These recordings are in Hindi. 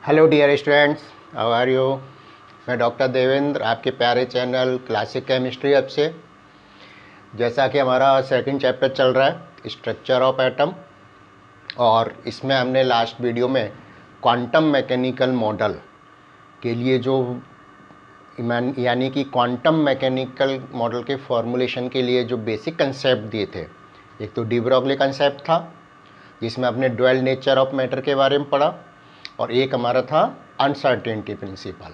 Hello dear students, how are you. मैं डॉक्टर देवेंद्र, आपके प्यारे चैनल क्लासिक केमिस्ट्री अब से। जैसा कि हमारा सेकंड चैप्टर चल रहा है स्ट्रक्चर ऑफ एटम, और इसमें हमने लास्ट वीडियो में क्वांटम मैकेनिकल मॉडल के लिए जो यानी कि क्वांटम मैकेनिकल मॉडल के फॉर्मुलेशन के लिए जो बेसिक कंसेप्ट दिए थे, एक तो डी ब्रोगली कंसेप्ट था जिसमें अपने ड्वेल नेचर ऑफ मैटर के बारे में पढ़ा, और एक हमारा था अनसर्टेनिटी प्रिंसिपल,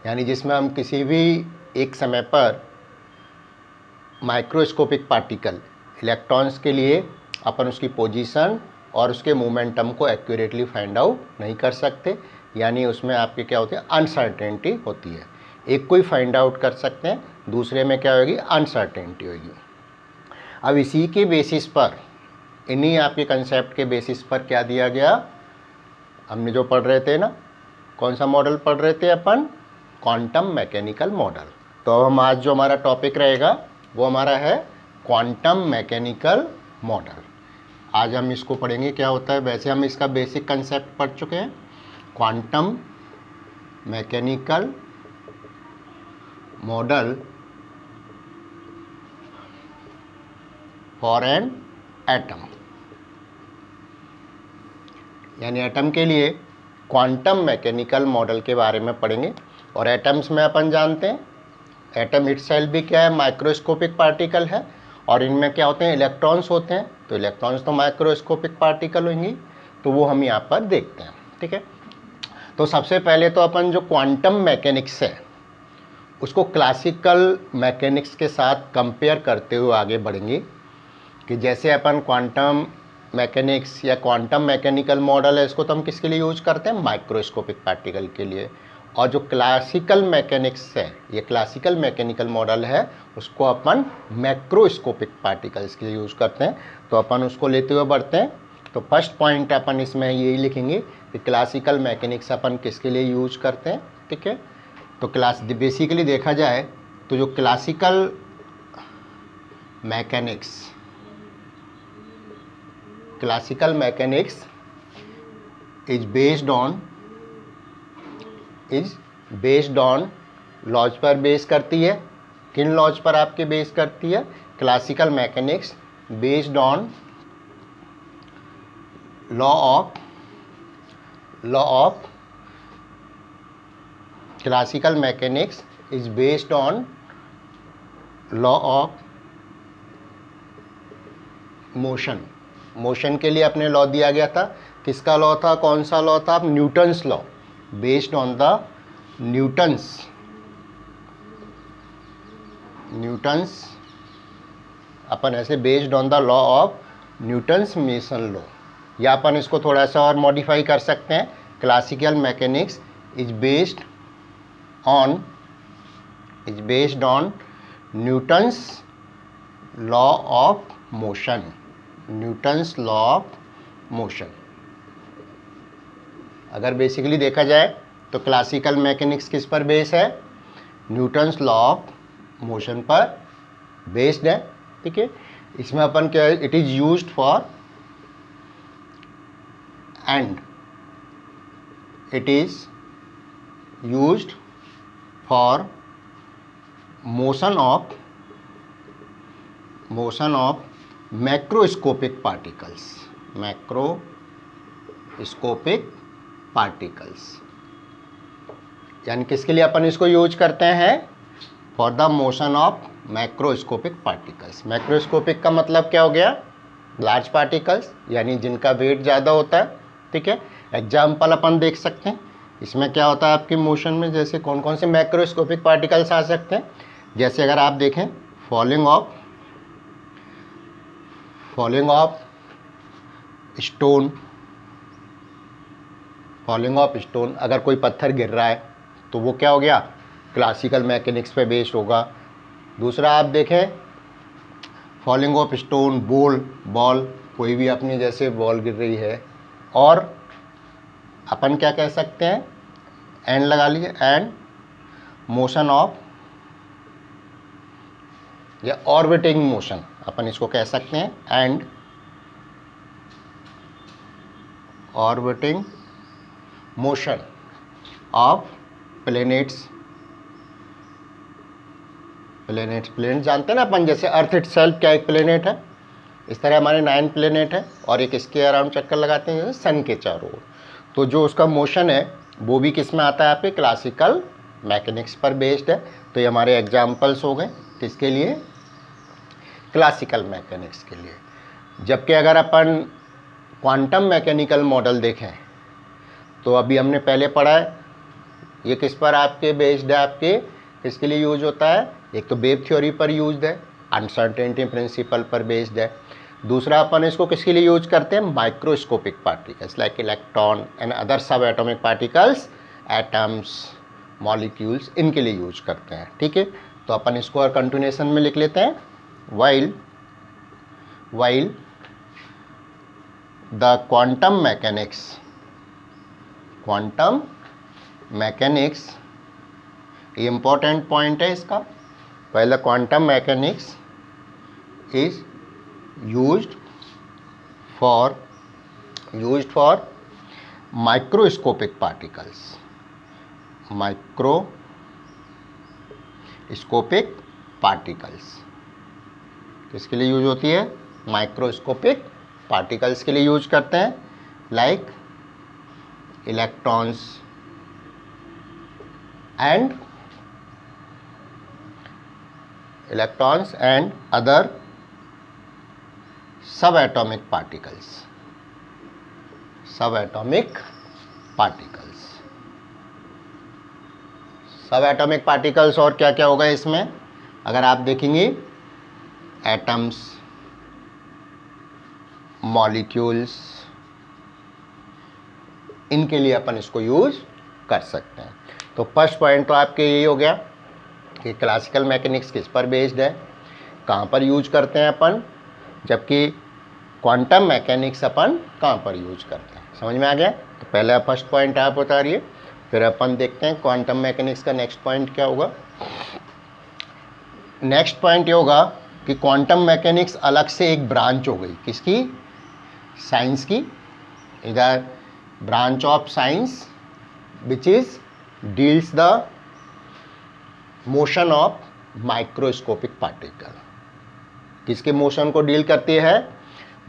यानी जिसमें हम किसी भी एक समय पर माइक्रोस्कोपिक पार्टिकल इलेक्ट्रॉन्स के लिए अपन उसकी पोजीशन और उसके मोमेंटम को एक्यूरेटली फाइंड आउट नहीं कर सकते, यानी उसमें आपके क्या होते हैं, अनसर्टेनिटी होती है। एक को ही फाइंड आउट कर सकते हैं, दूसरे में क्या होगी, अनसर्टेनिटी होगी। अब इसी के बेसिस पर, इन्हीं आपके कंसेप्ट के बेसिस पर क्या दिया गया, हमने जो पढ़ रहे थे ना, कौन सा मॉडल पढ़ रहे थे अपन, क्वांटम मैकेनिकल मॉडल। तो अब हम आज जो हमारा टॉपिक रहेगा वो हमारा है क्वांटम मैकेनिकल मॉडल। आज हम इसको पढ़ेंगे क्या होता है। वैसे हम इसका बेसिक कंसेप्ट पढ़ चुके हैं, quantum mechanical model for an atom, यानी एटम के लिए क्वांटम मैकेनिकल मॉडल के बारे में पढ़ेंगे। और एटम्स में अपन जानते हैं एटम इटसेल्फ भी क्या है, माइक्रोस्कोपिक पार्टिकल है, और इनमें क्या होते हैं, इलेक्ट्रॉन्स होते हैं। तो इलेक्ट्रॉन्स तो माइक्रोस्कोपिक पार्टिकल होंगी, तो वो हम यहाँ पर देखते हैं। ठीक है, तो सबसे पहले तो अपन जो क्वांटम मैकेनिक्स है उसको क्लासिकल मैकेनिक्स के साथ कंपेयर करते हुए आगे बढ़ेंगे, कि जैसे अपन क्वांटम मैकेनिक्स या क्वांटम मैकेनिकल मॉडल है, इसको तो हम किसके लिए यूज करते हैं, माइक्रोस्कोपिक पार्टिकल के लिए। और जो क्लासिकल मैकेनिक्स है, ये क्लासिकल मैकेनिकल मॉडल है, उसको अपन मैक्रोस्कोपिक पार्टिकल्स के लिए यूज करते हैं। तो अपन उसको लेते हुए बढ़ते हैं। तो फर्स्ट पॉइंट अपन इसमें यही लिखेंगे कि क्लासिकल मैकेनिक्स अपन किसके लिए यूज करते हैं। ठीक है, तो बेसिकली देखा जाए तो जो classical mechanics is based on laws पर बेस करती है। किन लॉज पर आपके बेस करती है, classical mechanics based on law of classical mechanics is based on law of motion के लिए अपने लॉ दिया गया था। किसका लॉ था, कौन सा लॉ था, Newton's law, based on the Newton's अपन ऐसे based on the law of Newton's motion law, या अपन इसको थोड़ा सा और मॉडिफाई कर सकते हैं, classical mechanics is based on Newton's law of motion, Newton's law of motion. अगर बेसिकली देखा जाए तो क्लासिकल मैकेनिक्स किस पर बेस है, न्यूटन्स लॉ ऑफ मोशन पर बेस्ड है। ठीक है, इसमें अपन क्या है, it is used for motion of macroscopic particles, यानी किसके लिए अपन इसको यूज करते हैं, for the motion of macroscopic particles. Macroscopic का मतलब क्या हो गया, लार्ज पार्टिकल्स, यानी जिनका वेट ज़्यादा होता है। ठीक है, एग्जाम्पल अपन देख सकते हैं इसमें क्या होता है आपके मोशन में, जैसे कौन कौन से मैक्रोस्कोपिक पार्टिकल्स आ सकते हैं। जैसे अगर आप देखें फॉलिंग ऑफ स्टोन, अगर कोई पत्थर गिर रहा है तो वो क्या हो गया, क्लासिकल मैकेनिक्स पे बेस्ड होगा। दूसरा आप देखें फॉलिंग ऑफ स्टोन, बॉल, कोई भी अपनी जैसे बॉल गिर रही है, और अपन क्या कह सकते हैं, एंड लगा लीजिए, एंड मोशन ऑफ या ऑर्बिटिंग मोशन, अपन इसको कह सकते हैं, and orbiting motion. Of planets. Planet जानते हैं ना अपन, जैसे अर्थ इटसेल्फ क्या एक प्लेनेट है, इस तरह हमारे 9 प्लेनेट है और एक इसके अराउंड चक्कर लगाते हैं जैसे सन के चारों ओर। तो जो उसका मोशन है वो भी किस में आता है, आपके क्लासिकल मैकेनिक्स पर बेस्ड है। तो ये हमारे एग्जाम्पल्स हो गए किसके लिए, क्लासिकल मैकेनिक्स के लिए। जबकि अगर अपन क्वांटम मैकेनिकल मॉडल देखें तो अभी हमने पहले पढ़ा है ये किस पर आपके बेस्ड है, आपके किसके लिए यूज होता है, एक तो वेव थ्योरी पर यूज्ड है, अनसर्टेनिटी प्रिंसिपल पर बेस्ड है। दूसरा अपन इसको किसके लिए यूज करते हैं, microscopic particles like electron and other सब एटॉमिक पार्टिकल्स, एटम्स, मॉलिक्यूल्स, इनके लिए यूज करते हैं। ठीक है, तो अपन इसको और कंटिन्यूएशन में लिख लेते हैं, while the quantum mechanics, ये इंपॉर्टेंट पॉइंट है इसका, while the quantum mechanics is used for microscopic particles, किसके लिए यूज होती है, माइक्रोस्कोपिक पार्टिकल्स के लिए यूज करते हैं, लाइक इलेक्ट्रॉन्स एंड अदर सब एटॉमिक पार्टिकल्स और क्या क्या होगा इसमें, अगर आप देखेंगे एटम्स, मॉलिक्यूल्स, इनके लिए अपन इसको यूज कर सकते हैं। तो फर्स्ट पॉइंट तो आपके यही हो गया कि क्लासिकल मैकेनिक्स किस पर बेस्ड है, कहाँ पर यूज करते हैं अपन, जबकि क्वांटम मैकेनिक्स अपन कहाँ पर यूज करते हैं। समझ में आ गया। तो पहला फर्स्ट पॉइंट आप बता रही है, फिर अपन देखते हैं क्वांटम मैकेनिक्स का नेक्स्ट पॉइंट क्या होगा। नेक्स्ट पॉइंट ये होगा कि क्वांटम मैकेनिक्स अलग से एक ब्रांच हो गई, किसकी, साइंस की, इधर branch of science which is deals the motion of microscopic particle. किसके मोशन को डील करती है,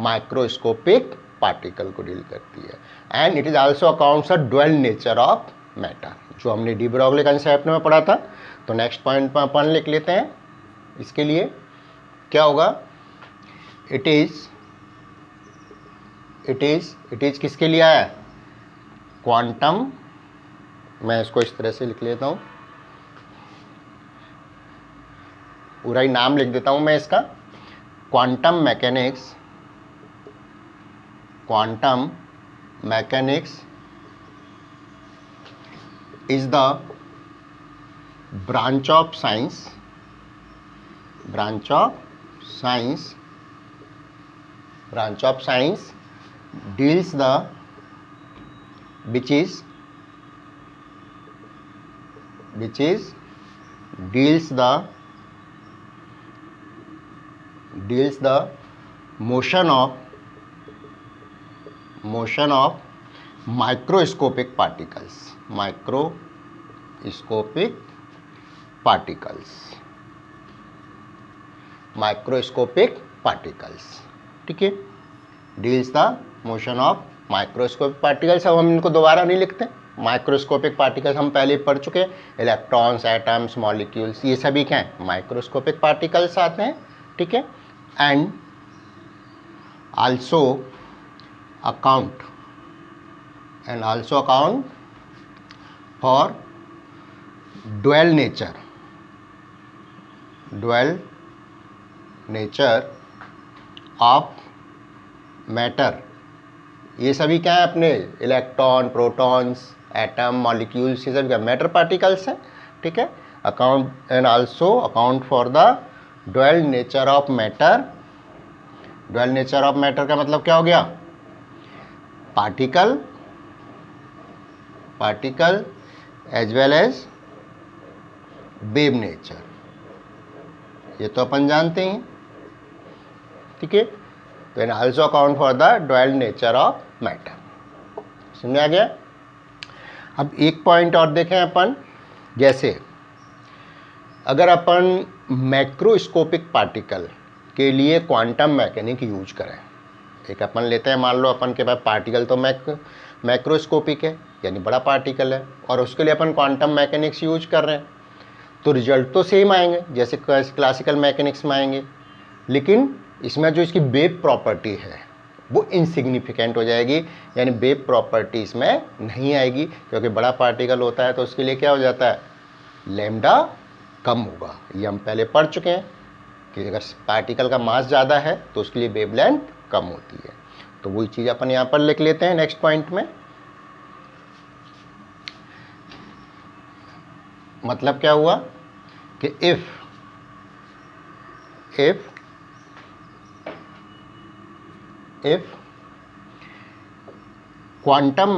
माइक्रोस्कोपिक पार्टिकल को डील करती है। And it is also accounts a dual nature of matter, जो हमने डी ब्रॉगली कंसेप्ट में पढ़ा था। तो नेक्स्ट पॉइंट पर अपन लिख लेते हैं, इसके लिए क्या होगा, इट इज किसके लिए है, क्वांटम, मैं इसको इस तरह से लिख लेता हूँ, पूरा ही नाम लिख देता हूँ मैं इसका, quantum mechanics is the branch of science deals the which is deals the motion of microscopic particles, ठीक है, deals the motion of microscopic particles. अब हम इनको दोबारा नहीं लिखते, माइक्रोस्कोपिक पार्टिकल्स हम पहले पढ़ चुके हैं, इलेक्ट्रॉन्स, एटम्स, मॉलिक्यूल्स, ये सभी क्या हैं, माइक्रोस्कोपिक पार्टिकल्स आते हैं, ठीक है। And also account for dual nature of matter. ये सभी क्या है अपने, इलेक्ट्रॉन, प्रोटॉन्स, एटम, मॉलिक्यूल्स, ये सब क्या मैटर पार्टिकल्स हैं, ठीक है। Account and also account for the dual nature of matter. Dual nature of matter का मतलब क्या हो गया, particle as well as wave nature, ये तो अपन जानते हैं, ठीक है। तो in also account for the dual nature of matter, समझ आ गया। अब एक पॉइंट और देखें अपन, जैसे अगर अपन मैक्रोस्कोपिक पार्टिकल के लिए क्वांटम मैकेनिक यूज करें, एक अपन लेते हैं, मान लो अपन के पास पार्टिकल तो मैक्रोस्कोपिक है यानी बड़ा पार्टिकल है, और उसके लिए अपन क्वांटम मैकेनिक्स यूज कर रहे हैं, तो रिजल्ट तो सेम आएंगे जैसे क्लासिकल मैकेनिक्स में आएंगे, लेकिन इसमें जो इसकी वेव प्रॉपर्टी है वो इनसिग्निफिकेंट हो जाएगी, यानी वेव प्रॉपर्टी इसमें नहीं आएगी, क्योंकि बड़ा पार्टिकल होता है तो उसके लिए क्या हो जाता है, लैम्डा कम होगा। ये हम पहले पढ़ चुके हैं कि अगर पार्टिकल का मास ज़्यादा है तो उसके लिए वेवलेंथ कम होती है। तो वही चीज़ अपन यहाँ पर लिख लेते हैं नेक्स्ट पॉइंट में। मतलब क्या हुआ कि इफ क्वांटम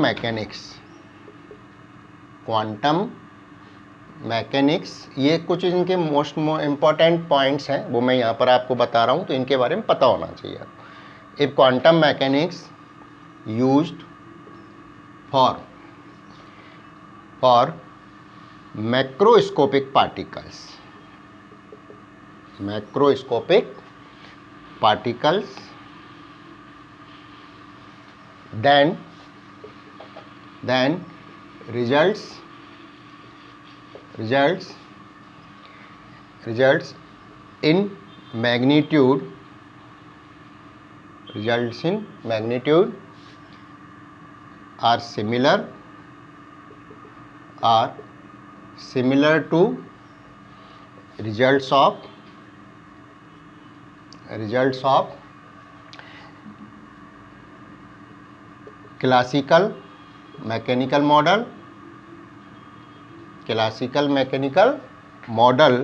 मैकेनिक्स, ये कुछ इनके मोस्ट इम्पॉर्टेंट पॉइंट्स हैं, वो मैं यहाँ पर आपको बता रहा हूँ, तो इनके बारे में पता होना चाहिए। If quantum mechanics used for macroscopic particles then results in magnitude are similar to results of classical mechanical model.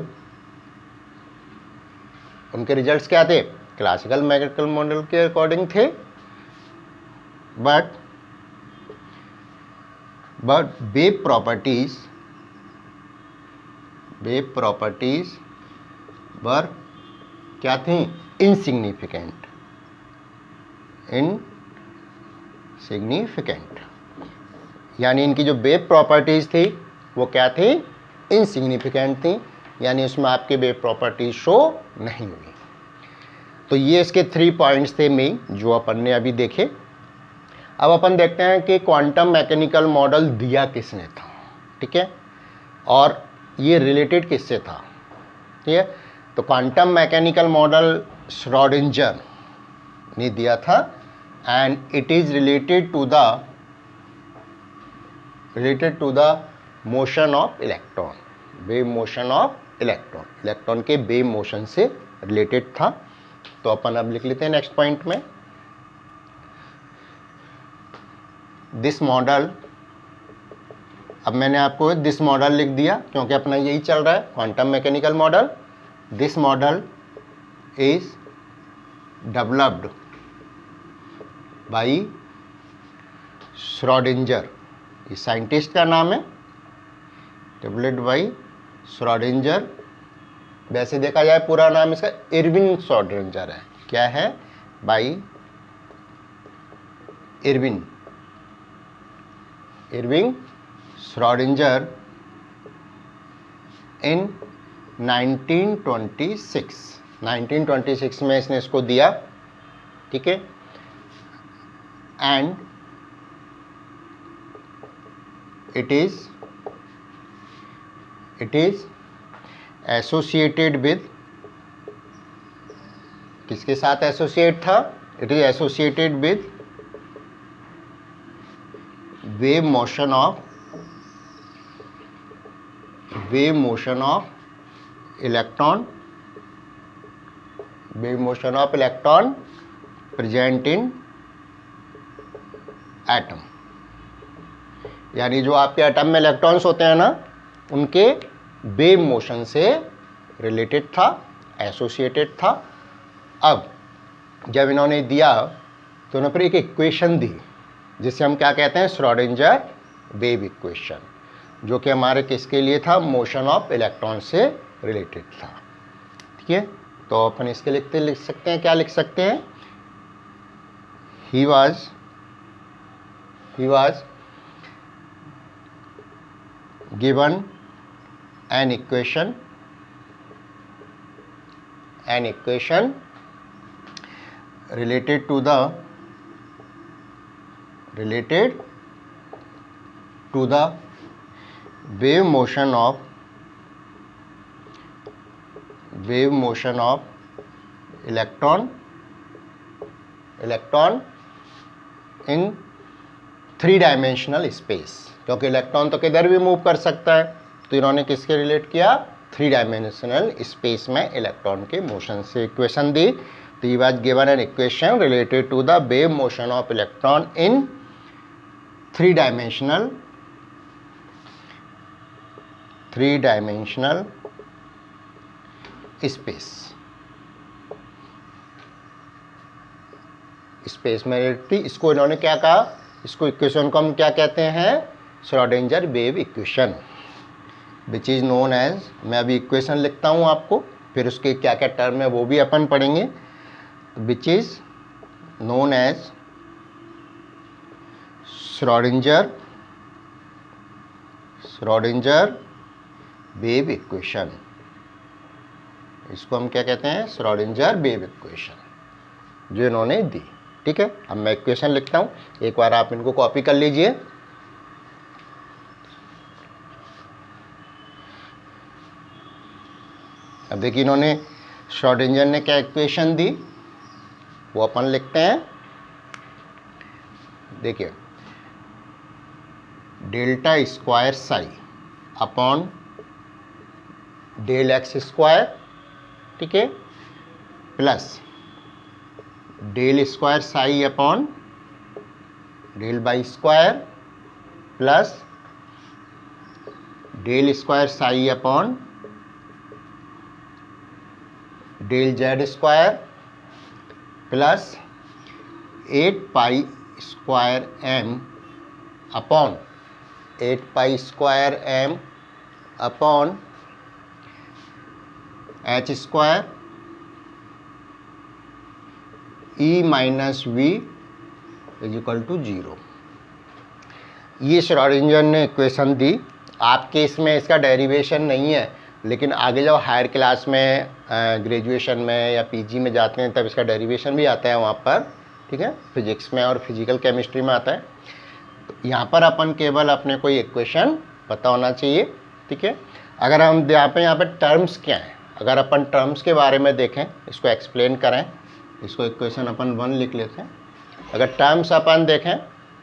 उनके रिजल्ट्स क्या थे, क्लासिकल मैकेनिकल मॉडल के अकॉर्डिंग थे, बट वेव प्रॉपर्टीज वर क्या थी, इनसिग्निफिकेंट, यानी इनकी जो वेव प्रॉपर्टीज थी वो क्या थी, इनसिग्निफिकेंट थी, यानी उसमें आपके वेव प्रॉपर्टीज शो नहीं हुई। तो ये इसके 3 पॉइंट्स थे मेन, जो अपन ने अभी देखे। अब अपन देखते हैं कि क्वांटम मैकेनिकल मॉडल दिया किसने था, ठीक है, और ये रिलेटेड किससे था, ठीक है। तो क्वांटम मैकेनिकल मॉडल श्रोडिंगर ने दिया था, and it is related to the motion of electron, wave motion of electron के wave motion से related था। तो अपन अब लिख लेते हैं नेक्स्ट पॉइंट में, दिस मॉडल, अब मैंने आपको दिस मॉडल लिख दिया क्योंकि अपना यही चल रहा है quantum mechanical model. This model is developed by Schrodinger, ये साइंटिस्ट का नाम है, डेवलप्ड बाई श्रोडिंगर। वैसे देखा जाए पूरा नाम इसका इरविन श्रोडिंगर है। क्या है, बाई इरविन श्रोडिंगर इन 1926 में इसने इसको दिया, ठीक है। And it is associated with, किसके साथ एसोसिएट था, it is associated with wave motion of electron present in atom. यानी जो आपके एटम में इलेक्ट्रॉन्स होते हैं ना, उनके वेव मोशन से रिलेटेड था, एसोसिएटेड था। अब जब इन्होंने दिया तो उन्होंने फिर एक इक्वेशन दी जिसे हम क्या कहते हैं, श्रोडिंगर वेव इक्वेशन, जो कि हमारे किसके लिए था, मोशन ऑफ इलेक्ट्रॉन से रिलेटेड था, ठीक है। तो अपन इसके लिख सकते हैं, क्या लिख सकते हैं, he was given an equation related to the wave motion of electron in 3-dimensional space, क्योंकि इलेक्ट्रॉन तो किधर भी मूव कर सकता है, तो इन्होंने किसके रिलेट किया, 3-dimensional स्पेस में इलेक्ट्रॉन के मोशन से इक्वेशन दी। तो ये was given an equation related to the wave motion of electron in 3-dimensional space में थी। इसको इन्होंने क्या कहा, इसको इक्वेशन को हम क्या कहते हैं, Schrodinger wave equation, which is known as, मैं अभी इक्वेशन लिखता हूँ आपको, फिर उसके क्या क्या टर्म है वो भी अपन पढ़ेंगे, which is known as Schrodinger wave equation. इसको हम क्या कहते हैं, श्रोडिंगर वेव इक्वेशन, जो इन्होंने दी। ठीक है, अब मैं इक्वेशन लिखता हूँ, एक बार आप इनको कॉपी कर लीजिए। अब देखिए इन्होंने, श्रोडिंगर ने क्या इक्वेशन दी, वो अपन लिखते हैं। देखिए, delta square psi upon del x square, ठीक है, plus del square psi upon del y square, plus del square psi upon del z square, plus 8 pi square m upon 8 pi square m upon h square E minus V is equal to 0। ये श्रोडिंगर ने इक्वेशन दी। आपके इसमें इसका डेरिवेशन नहीं है, लेकिन आगे जब हायर क्लास में, ग्रेजुएशन में या पीजी में जाते हैं, तब इसका डेरिवेशन भी आता है वहाँ पर। ठीक है, फिजिक्स में और फिजिकल केमिस्ट्री में आता है। तो यहाँ पर अपन केवल अपने को इक्वेशन पता होना चाहिए। ठीक है, अगर हम यहाँ पे टर्म्स क्या हैं, अगर अपन टर्म्स के बारे में देखें, इसको एक्सप्लेन करें, इसको इक्वेशन अपन 1 लिख लेते हैं। अगर टर्म्स अपन देखें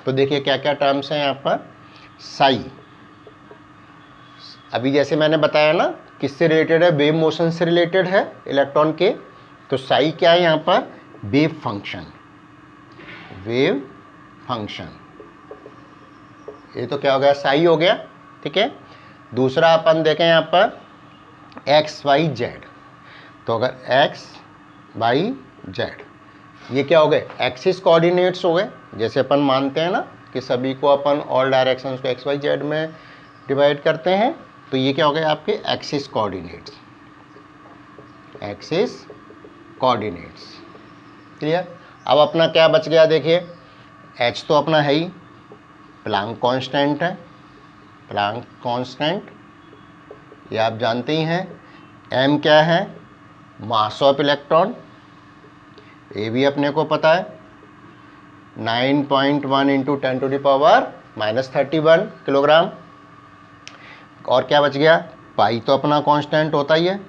तो देखिए क्या क्या टर्म्स हैं यहाँ पर। साई, अभी जैसे मैंने बताया ना, किससे रिलेटेड है, वेव मोशन से रिलेटेड है इलेक्ट्रॉन के। तो साई क्या है यहाँ पर, वेव फंक्शन, ये तो क्या हो गया, साई हो गया। ठीक है, दूसरा अपन देखें यहाँ पर एक्स वाई जेड, तो अगर एक्स वाई जेड, ये क्या हो गए, एक्सिस कोऑर्डिनेट्स हो गए। जैसे अपन मानते हैं ना कि सभी को अपन ऑल डायरेक्शंस को एक्स वाई जेड में डिवाइड करते हैं, तो ये क्या हो गए आपके एक्सिस कोऑर्डिनेट्स। क्लियर। अब अपना क्या बच गया, देखिए एच तो अपना है ही, प्लैंक कांस्टेंट है, प्लैंक कांस्टेंट ये आप जानते ही हैं। एम क्या है, मास ऑफ इलेक्ट्रॉन, ये भी अपने को पता है, 9.1 इंटू 10⁻³ किलोग्राम। और क्या बच गया, पाई तो अपना कांस्टेंट होता ही है,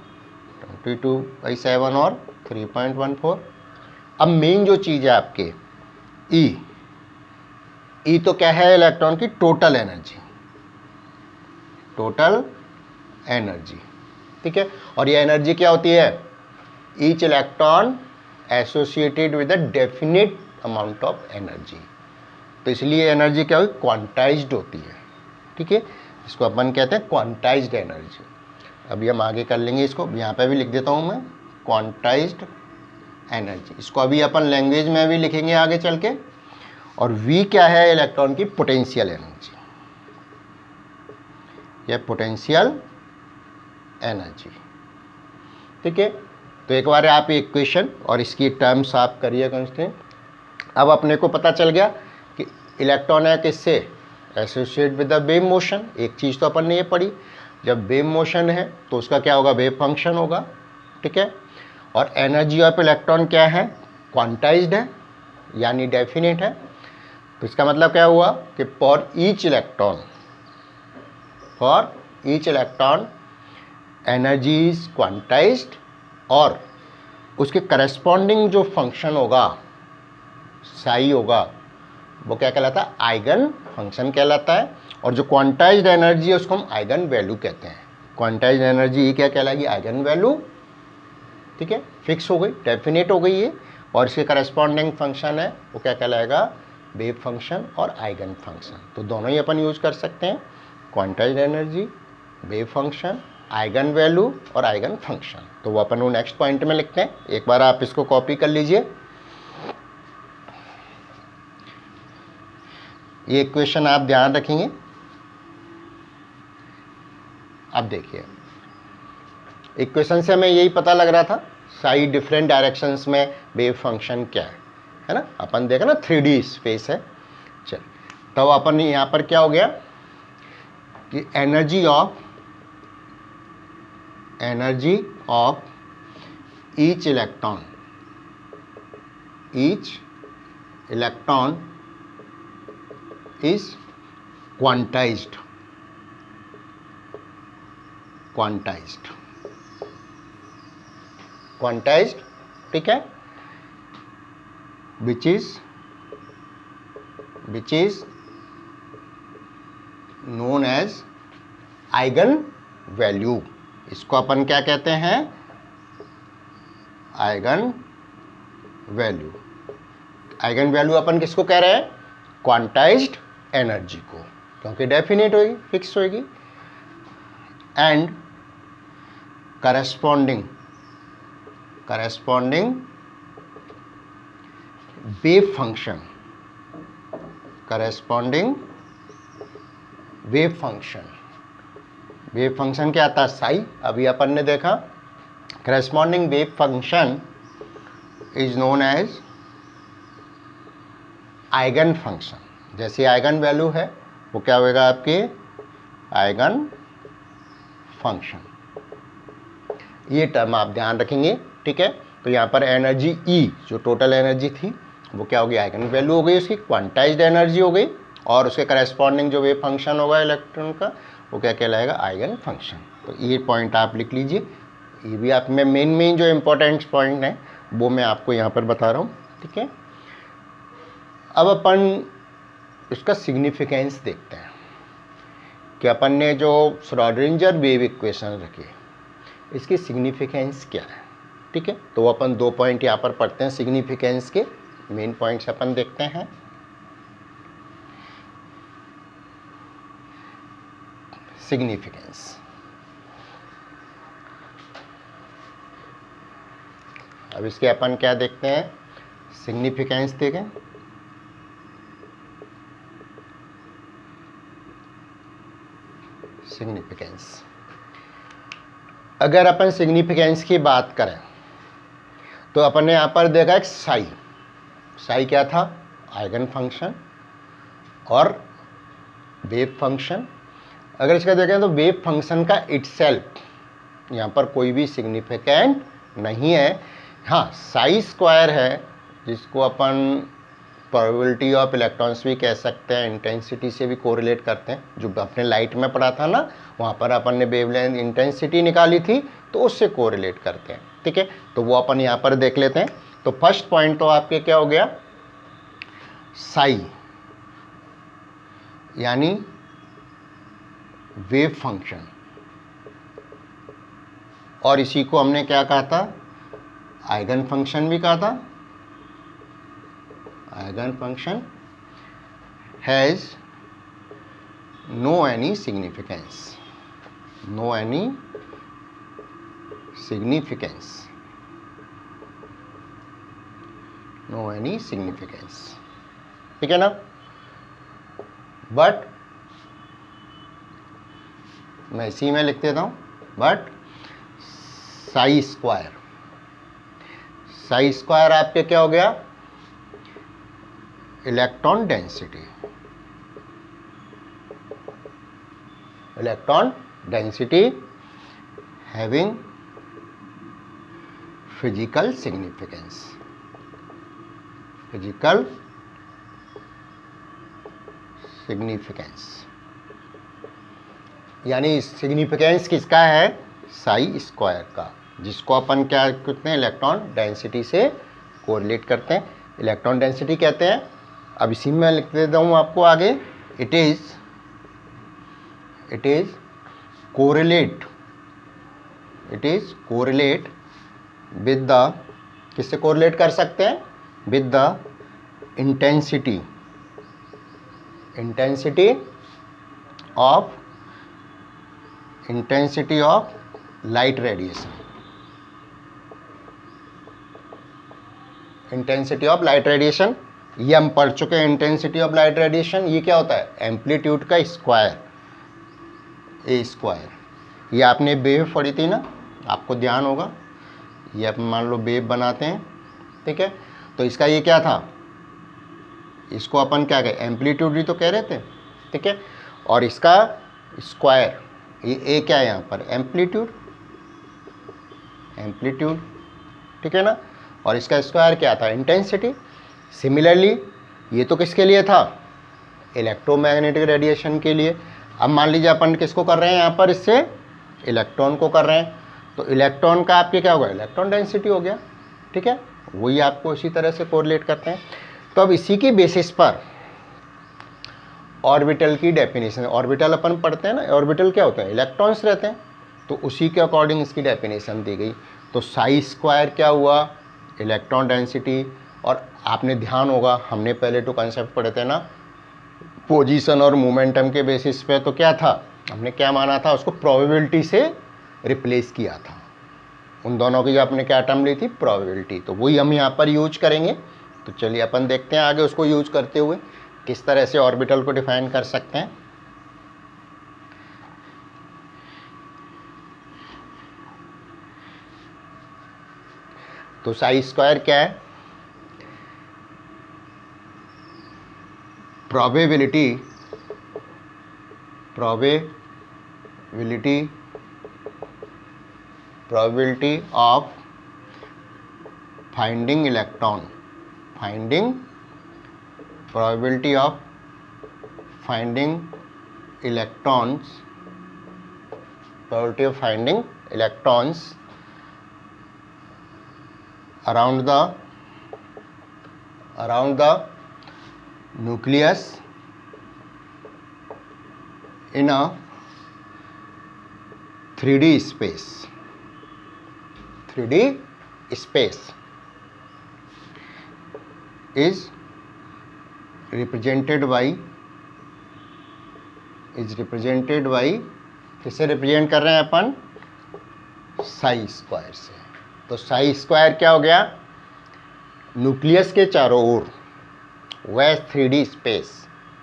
22/7 और 3.14। अब मेन जो चीज़ है आपके ई तो क्या है, इलेक्ट्रॉन की टोटल एनर्जी। ठीक है, और ये एनर्जी क्या होती है, each electron associated with a definite amount of energy. तो इसलिए एनर्जी क्या हुई, क्वांटाइज्ड होती है। ठीक है, इसको अपन कहते हैं क्वांटाइज्ड एनर्जी। अभी हम आगे कर लेंगे इसको, यहाँ पे भी लिख देता हूँ मैं, क्वांटाइज्ड एनर्जी। इसको अभी अपन लैंग्वेज में भी लिखेंगे आगे चल के। और V क्या है, इलेक्ट्रॉन की पोटेंशियल एनर्जी, यह पोटेंशियल एनर्जी। ठीक है, तो एक बार आप इक्वेशन और इसकी टर्म्स आप करिए कंस्टेंट। अब अपने को पता चल गया कि इलेक्ट्रॉन है किससे, associate with the wave motion. एक चीज़ तो अपन ने ये पढ़ी, जब वेव मोशन है तो उसका क्या होगा, वेव फंक्शन होगा, ठीक है। और एनर्जी ऑफ इलेक्ट्रॉन क्या है, क्वांटाइज्ड है यानी डेफिनेट है। तो इसका मतलब क्या हुआ कि for each electron energy is quantized, और उसके करस्पॉन्डिंग जो फंक्शन होगा साई होगा वो क्या कहलाता है, आइगन फंक्शन कहलाता है। और जो क्वांटाइज्ड एनर्जी है उसको हम आइगन वैल्यू कहते हैं। क्वांटाइज्ड एनर्जी क्या कहलाएगी, आइगन वैल्यू, ठीक है, फिक्स हो गई, डेफिनेट हो गई है। और इसके करस्पॉन्डिंग फंक्शन है वो क्या कहलाएगा, वेव फंक्शन और आइगन फंक्शन। तो दोनों ही अपन यूज कर सकते हैं, quantized energy, wave function, eigen value और आइगन फंक्शन। तो वो अपन वो नेक्स्ट पॉइंट में लिखते हैं। एक बार आप इसको कॉपी कर लीजिए। ये इक्वेशन आप ध्यान रखेंगे। अब देखिए, इक्वेशन से हमें यही पता लग रहा था साई डिफरेंट डायरेक्शंस में वेव फंक्शन क्या है ना। अपन देखा ना 3D स्पेस है। चल, तो अपन यहाँ पर क्या हो गया कि energy of each electron is quantized, ठीक है, which is known as eigen value. इसको अपन क्या कहते हैं, आइगन वैल्यू। आइगन वैल्यू अपन किसको कह रहे हैं, क्वांटाइज्ड एनर्जी को, क्योंकि डेफिनेट होगी, फिक्स होगी। And corresponding wave function, wave function क्या आता है, साई। अभी अपन ने देखा corresponding wave function is known as eigen function. जैसे आइगन वैल्यू है वो क्या होगा, आपके आइगन फंक्शन। ये टर्म आप ध्यान रखेंगे, ठीक है। तो यहाँ पर एनर्जी ई, जो टोटल एनर्जी थी वो क्या होगी, आइगन वैल्यू हो गई, उसकी क्वांटाइज्ड एनर्जी हो गई। और उसके करस्पॉन्डिंग जो वेव फंक्शन होगा इलेक्ट्रॉन का वो क्या कहलाएगा, आइगन फंक्शन। तो ये पॉइंट आप लिख लीजिए। ये भी आप में मेन जो इम्पोर्टेंट पॉइंट है वो मैं आपको यहाँ पर बता रहा हूँ, ठीक है। अब अपन इसका सिग्निफिकेंस देखते हैं कि अपन ने जो श्रोडिंगर वेव इक्वेशन रखी इसकी सिग्निफिकेंस क्या है, ठीक है। तो अपन 2 पॉइंट यहाँ पर पढ़ते हैं सिग्निफिकेंस के, मेन पॉइंट्स अपन देखते हैं। सिग्निफिकेंस, अब इसके अपन क्या देखते हैं, सिग्निफिकेंस देखें। सिग्निफिकेंस, अगर अपन सिग्निफिकेंस की बात करें तो अपन ने यहाँ पर देखा एक साई क्या था, आइगन फंक्शन और वेव फंक्शन। अगर इसका देखें तो वेव फंक्शन का इटसेल्फ यहाँ पर कोई भी सिग्निफिकेंट नहीं है। हाँ, साई स्क्वायर है जिसको अपन प्रोबेबिलिटी ऑफ इलेक्ट्रॉन्स भी कह सकते हैं, इंटेंसिटी से भी कोरिलेट करते हैं। जो अपने लाइट में पढ़ा था ना, वहाँ पर अपन ने वेवलेंथ इंटेंसिटी निकाली थी तो उससे कोरिलेट करते हैं, ठीक है। तो वो अपन यहाँ पर देख लेते हैं। तो फर्स्ट पॉइंट तो आपके क्या हो गया, साई यानी वेव फंक्शन, और इसी को हमने क्या कहा था, आइगन फंक्शन भी कहा था। Eigen function has no any significance, ठीक है ना। बट मैं इसी में लिख देता हूं, बट साई स्क्वायर आपके क्या हो गया, electron density, electron density having physical significance, physical significance, यानी सिग्निफिकेंस किसका है, साई स्क्वायर का, जिसको अपन क्या कहते हैं, इलेक्ट्रॉन डेंसिटी से कोरिलेट करते हैं, इलेक्ट्रॉन डेंसिटी कहते हैं। अब इसी में लिख देता हूँ आपको आगे, it is correlate, it is correlate with the, किससे कोरिलेट कर सकते हैं, with the intensity, intensity of light radiation, intensity of light radiation, ये हम पढ़ चुके हैं। इंटेंसिटी ऑफ लाइट रेडिएशन ये क्या होता है, एम्पलीट्यूड का स्क्वायर, ए स्क्वायर। ये आपने वेव पढ़ी थी ना, आपको ध्यान होगा, ये आप मान लो वेव बनाते हैं, ठीक है, तो इसका ये क्या था, इसको अपन क्या कहें, एम्पलीट्यूड ही तो कह रहे थे, ठीक है, और इसका स्क्वायर, ये ए क्या है यहाँ पर, एम्पलीट्यूड, एम्पलीट्यूड, ठीक है ना, और इसका स्क्वायर क्या था, इंटेंसिटी। सिमिलरली ये तो किसके लिए था, इलेक्ट्रोमैग्नेटिक रेडिएशन के लिए। अब मान लीजिए अपन किसको कर रहे हैं यहाँ पर, इससे इलेक्ट्रॉन को कर रहे हैं, तो इलेक्ट्रॉन का आपके क्या होगा, इलेक्ट्रॉन डेंसिटी हो गया, ठीक है, वही आपको इसी तरह से कोरिलेट करते हैं। तो अब इसी की बेसिस पर ऑर्बिटल की डेफिनेशन, ऑर्बिटल अपन पढ़ते हैं ना, ऑर्बिटल क्या होता है, इलेक्ट्रॉन्स रहते हैं, तो उसी के अकॉर्डिंग इसकी डेफिनेशन दी गई। तो साई स्क्वायर क्या हुआ, इलेक्ट्रॉन डेंसिटी, और आपने ध्यान होगा हमने पहले तो कंसेप्ट पढ़े थे ना, पोजीशन और मोमेंटम के बेसिस पे, तो क्या था, हमने क्या माना था, उसको प्रोबेबिलिटी से रिप्लेस किया था, उन दोनों की जो आपने क्या टर्म ली थी, प्रोबेबिलिटी, तो वही हम यहाँ पर यूज करेंगे। तो चलिए अपन देखते हैं आगे उसको यूज करते हुए किस तरह से ऑर्बिटल को डिफाइन कर सकते हैं। तो साई स्क्वायर क्या है, probability, probability of finding electron, probability of finding electrons, probability of finding electrons around the nucleus in a 3D space, 3D space is represented by, किससे रिप्रेजेंट कर रहे हैं अपन, साई स्क्वायर से। तो साई स्क्वायर क्या हो गया, न्यूक्लियस के चारों ओर वह 3D स्पेस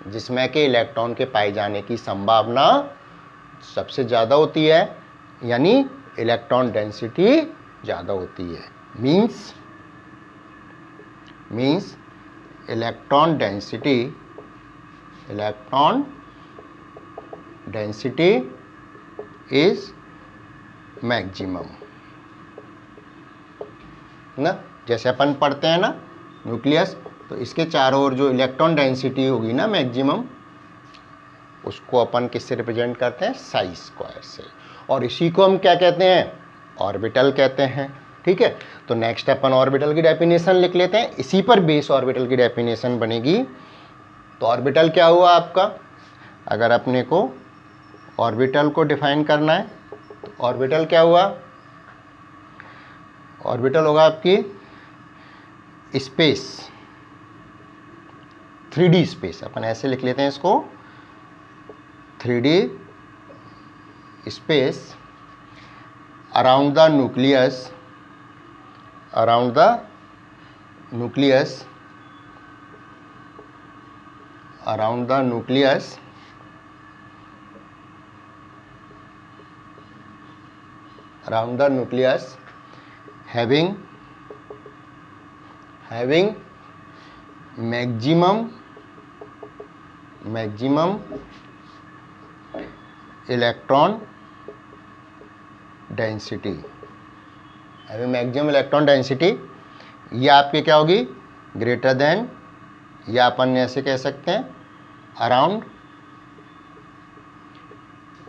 जिसमें कि इलेक्ट्रॉन के पाए जाने की संभावना सबसे ज़्यादा होती है, यानी इलेक्ट्रॉन डेंसिटी ज़्यादा होती है, means electron density is maximum ना। जैसे अपन पढ़ते हैं ना न्यूक्लियस, तो इसके चारों ओर जो इलेक्ट्रॉन डेंसिटी होगी ना मैक्सिमम, उसको अपन किससे रिप्रेजेंट करते हैं, साई स्क्वायर से, और इसी को हम क्या कहते हैं, ऑर्बिटल कहते हैं, ठीक है। तो नेक्स्ट अपन ऑर्बिटल की डेफिनेशन लिख लेते हैं, इसी पर बेस ऑर्बिटल की डेफिनेशन बनेगी। तो ऑर्बिटल क्या हुआ आपका, अगर अपने को ऑर्बिटल को डिफाइन करना है, तो ऑर्बिटल क्या हुआ, ऑर्बिटल होगा आपकी स्पेस, 3D स्पेस, अपन ऐसे लिख लेते हैं इसको, 3D space around the nucleus, around the nucleus having maximum electron density, अभी मैक्सिमम इलेक्ट्रॉन डेंसिटी ये आपकी क्या होगी, ग्रेटर देन, या अपन ऐसे कह सकते हैं अराउंड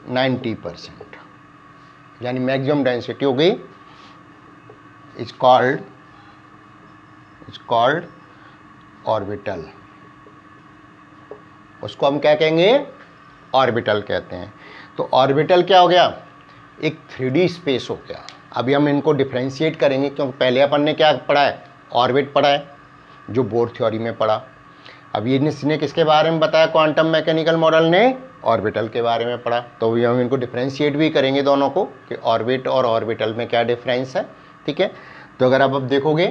90%, यानी मैक्सिमम डेंसिटी हो गई, इज कॉल्ड ऑर्बिटल। उसको हम क्या कहेंगे, ऑर्बिटल कहते हैं। तो ऑर्बिटल क्या हो गया, एक 3D स्पेस हो गया। अभी हम इनको डिफ्रेंशिएट करेंगे, क्योंकि पहले अपन ने क्या पढ़ा है, ऑर्बिट पढ़ा है जो बोर थ्योरी में पढ़ा। अब ये इसने किसके बारे में बताया, क्वांटम मैकेनिकल मॉडल ने ऑर्बिटल के बारे में पढ़ा। तो अभी हम इनको डिफ्रेंशिएट भी करेंगे दोनों को, कि ऑर्बिट और ऑर्बिटल में क्या डिफरेंस है, ठीक है। तो अगर आप अब देखोगे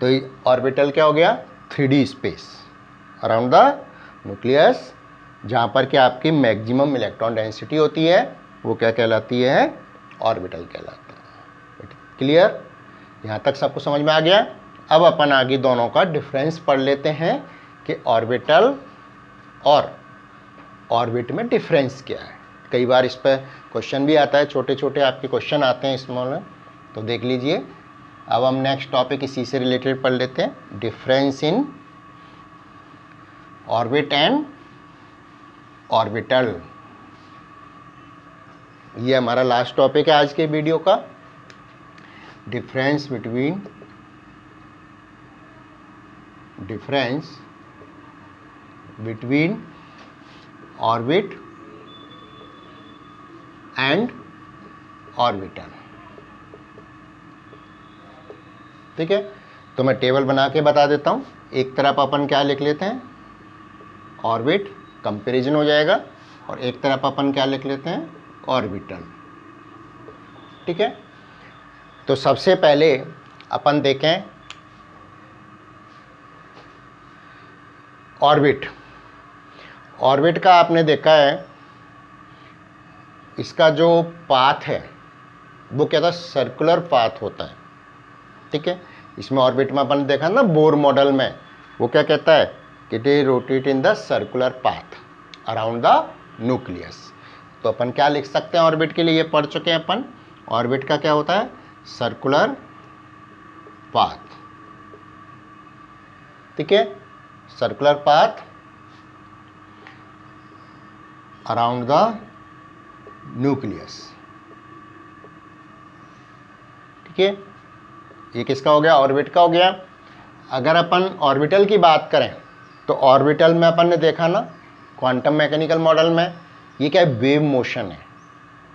तो ऑर्बिटल क्या हो गया, 3D space around the nucleus, जहाँ पर क्या आपकी मैक्सिमम इलेक्ट्रॉन डेंसिटी होती है, वो क्या कहलाती है, ऑर्बिटल कहलाता है। क्लियर, यहाँ तक सबको समझ में आ गया। अब अपन आगे दोनों का डिफरेंस पढ़ लेते हैं कि ऑर्बिटल और ऑर्बिट में डिफरेंस क्या है। कई बार इस पर क्वेश्चन भी आता है, छोटे छोटे आपके क्वेश्चन आते हैं इसमें, तो देख लीजिए। अब हम नेक्स्ट टॉपिक इसी से रिलेटेड पढ़ लेते हैं, difference in orbit and orbital. ये हमारा लास्ट टॉपिक है आज के वीडियो का, difference between orbit and orbital. ठीक है, तो मैं टेबल बना के बता देता हूँ। एक तरफ अपन क्या लिख लेते हैं, ऑर्बिट, कंपैरिजन हो जाएगा, और एक तरफ अपन क्या लिख लेते हैं, ऑर्बिटल। ठीक है, तो सबसे पहले अपन देखें ऑर्बिट। ऑर्बिट का आपने देखा है, इसका जो पाथ है वो क्या था, सर्कुलर पाथ होता है। ठीक है, इसमें ऑर्बिट में अपन देखा ना बोर मॉडल में, वो क्या कहता है कि they rotate in the circular path around the nucleus. तो अपन क्या लिख सकते हैं ऑर्बिट के लिए, ये पढ़ चुके हैं अपन। ऑर्बिट का क्या होता है, सर्कुलर पाथ। ठीक है, circular path around the nucleus. ठीक है, ये किसका हो गया, ऑर्बिट का हो गया। अगर अपन ऑर्बिटल की बात करें तो ऑर्बिटल में अपन ने देखा ना क्वांटम मैकेनिकल मॉडल में, ये क्या है, वेव मोशन है।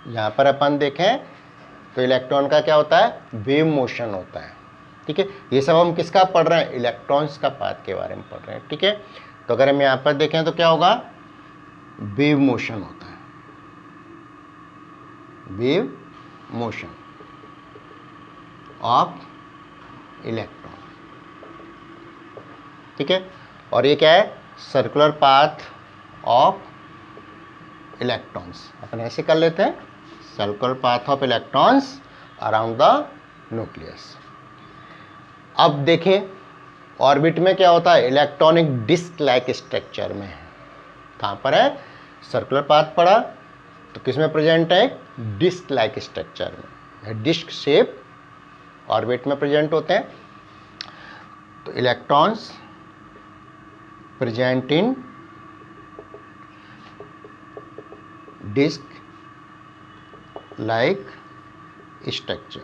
यहाँ पर अपन देखें तो इलेक्ट्रॉन का क्या होता है, वेव मोशन होता है। ठीक है, ये सब हम किसका पढ़ रहे हैं, इलेक्ट्रॉन्स का पाथ के बारे में पढ़ रहे हैं। ठीक है, तो अगर हम यहाँ पर देखें तो क्या होगा, वेव मोशन होता है, वेव मोशन ऑफ इलेक्ट्रॉन। ठीक है, और ये क्या है, सर्कुलर पाथ ऑफ इलेक्ट्रॉन्स। अपन ऐसे कर लेते हैं, circular path of electrons around the nucleus. अब देखें ऑर्बिट में क्या होता है, इलेक्ट्रॉन एक डिस्क लाइक स्ट्रक्चर में है। कहाँ पर है, सर्कुलर पाथ पड़ा तो किस में प्रेजेंट है, डिस्क लाइक स्ट्रक्चर में, डिस्क शेप ऑर्बिट में प्रेजेंट होते हैं। तो electrons present in disc like structure,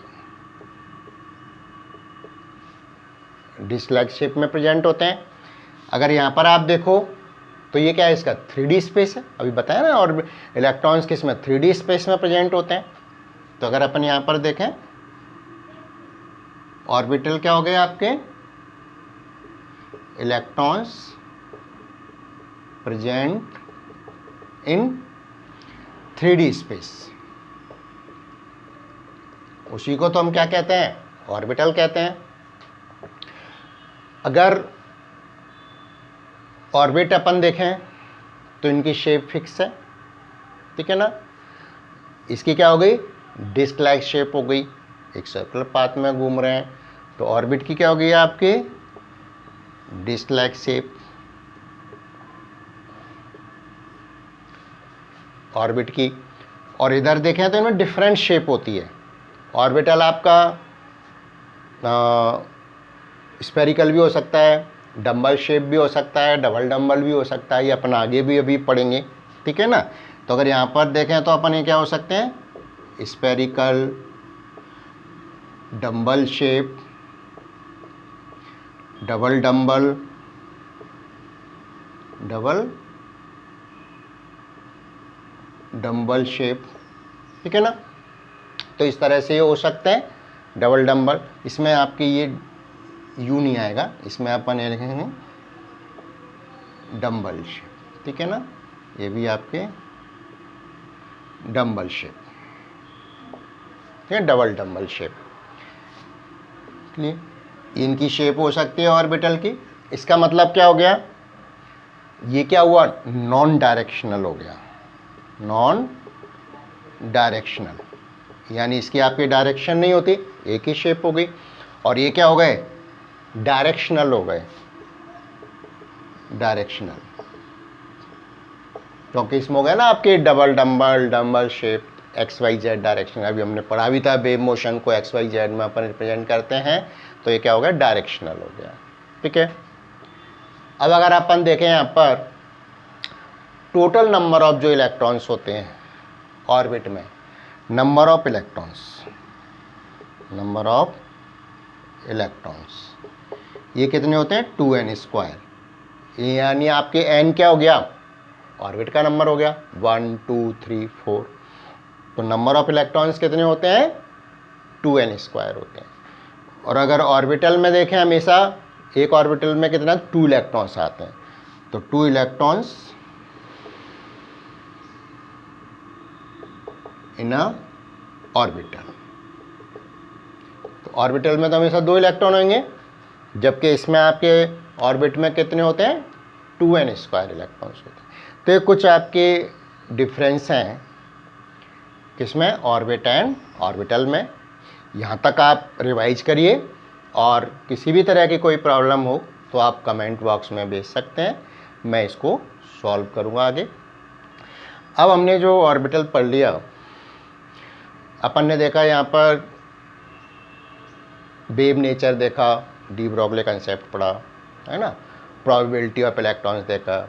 disc like shape में प्रेजेंट होते हैं। अगर यहाँ पर आप देखो तो ये क्या है, इसका 3D स्पेस है, अभी बताया ना, और इलेक्ट्रॉन्स किस में, 3D स्पेस में प्रेजेंट होते हैं। तो अगर अपन यहाँ पर देखें ऑर्बिटल क्या हो गए आपके, इलेक्ट्रॉन्स प्रेजेंट इन 3D स्पेस, उसी को तो हम क्या कहते हैं, ऑर्बिटल कहते हैं। अगर ऑर्बिट अपन देखें तो इनकी शेप फिक्स है। ठीक है ना, इसकी क्या हो गई, डिस्क लाइक शेप हो गई, एक सर्कुलर पाथ में घूम रहे हैं। तो ऑर्बिट की क्या हो गई आपके, डिस्क लाइक शेप। ऑर्बिट की। और इधर देखें तो इनमें डिफरेंट शेप होती है। ऑर्बिटल आपका स्फेरिकल भी हो सकता है, डम्बल शेप भी हो सकता है, डबल डम्बल भी हो सकता है, ये अपन आगे भी अभी पढ़ेंगे, ठीक है ना। तो अगर यहाँ पर देखें तो अपन ये क्या हो सकते हैं, spherical, dumbbell shape, double dumbbell, double dumbbell shape, ठीक है ना। तो इस तरह से ये हो सकते हैं डबल डम्बल। इसमें आपकी ये यू नहीं आएगा, इसमें अपन ये लिखेंगे डम्बल शेप, ठीक है ना। ये भी आपके डम्बल शेप, ठीक है, डबल डम्बल शेप। क्लियर, इनकी शेप हो सकती है ऑर्बिटल की। इसका मतलब क्या हो गया, ये क्या हुआ, नॉन डायरेक्शनल हो गया, नॉन डायरेक्शनल, यानी इसकी आपकी डायरेक्शन नहीं होती, एक ही शेप हो गई। और ये क्या हो गए, डायरेक्शनल हो गए, डायरेक्शनल, क्योंकि इसमें हो गया ना आपके double dumbbell, dumbbell shape, x y z direction. अभी हमने पढ़ा भी था वेव मोशन को एक्स वाई जेड में अपन रिप्रेजेंट करते हैं, तो ये क्या हो गया, डायरेक्शनल हो गया, ठीक है। अब अगर अपन देखें यहाँ पर टोटल नंबर ऑफ जो इलेक्ट्रॉन्स होते हैं ऑर्बिट में, number of electrons, number of electrons, ये कितने होते हैं, 2n²। यानी आपके n क्या हो गया, ऑर्बिट का नंबर हो गया, 1 2 3 4। तो नंबर ऑफ इलेक्ट्रॉन्स कितने होते हैं, 2n² होते हैं। और अगर ऑर्बिटल में देखें, हमेशा एक ऑर्बिटल में कितना, 2 इलेक्ट्रॉन्स आते हैं। तो 2 इलेक्ट्रॉन्स इन अ ऑर्बिटल। तो ऑर्बिटल में तो हमेशा 2 इलेक्ट्रॉन होंगे, जबकि इसमें आपके ऑर्बिट में कितने होते हैं, 2n² इलेक्ट्रॉन्स होते हैं। तो ये कुछ आपके डिफरेंस हैं किसमें, ऑर्बिट एंड ऑर्बिटल में। यहाँ तक आप रिवाइज करिए, और किसी भी तरह की कोई प्रॉब्लम हो तो आप कमेंट बॉक्स में भेज सकते हैं, मैं इसको सॉल्व करूँगा आगे। अब हमने जो ऑर्बिटल पढ़ लिया, अपन ने देखा यहाँ पर वेव नेचर देखा, डी ब्रॉगली कंसेप्ट पढ़ा, है ना, प्रोबेबिलिटी ऑफ इलेक्ट्रॉन्स देखा,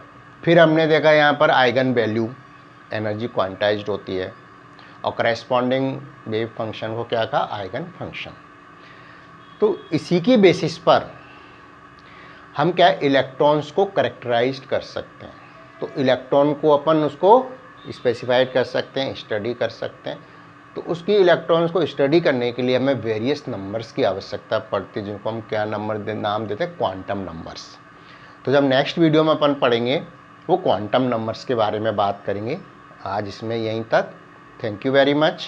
फिर हमने देखा यहाँ पर आइगन वैल्यू, एनर्जी क्वांटाइज्ड होती है, और करेस्पॉन्डिंग वेव फंक्शन को क्या कहा, आइगन फंक्शन। तो इसी की बेसिस पर हम क्या इलेक्ट्रॉन्स को करेक्टराइज कर सकते हैं। तो इलेक्ट्रॉन को अपन उसको स्पेसिफाइड कर सकते हैं, स्टडी कर सकते हैं। तो उसकी इलेक्ट्रॉन्स को स्टडी करने के लिए हमें वेरियस नंबर्स की आवश्यकता पड़ती है, जिनको हम क्या नाम देते हैं, क्वांटम नंबर्स। तो जब नेक्स्ट वीडियो में अपन पढ़ेंगे वो क्वांटम नंबर्स के बारे में बात करेंगे। आज इसमें यहीं तक। Thank you very much.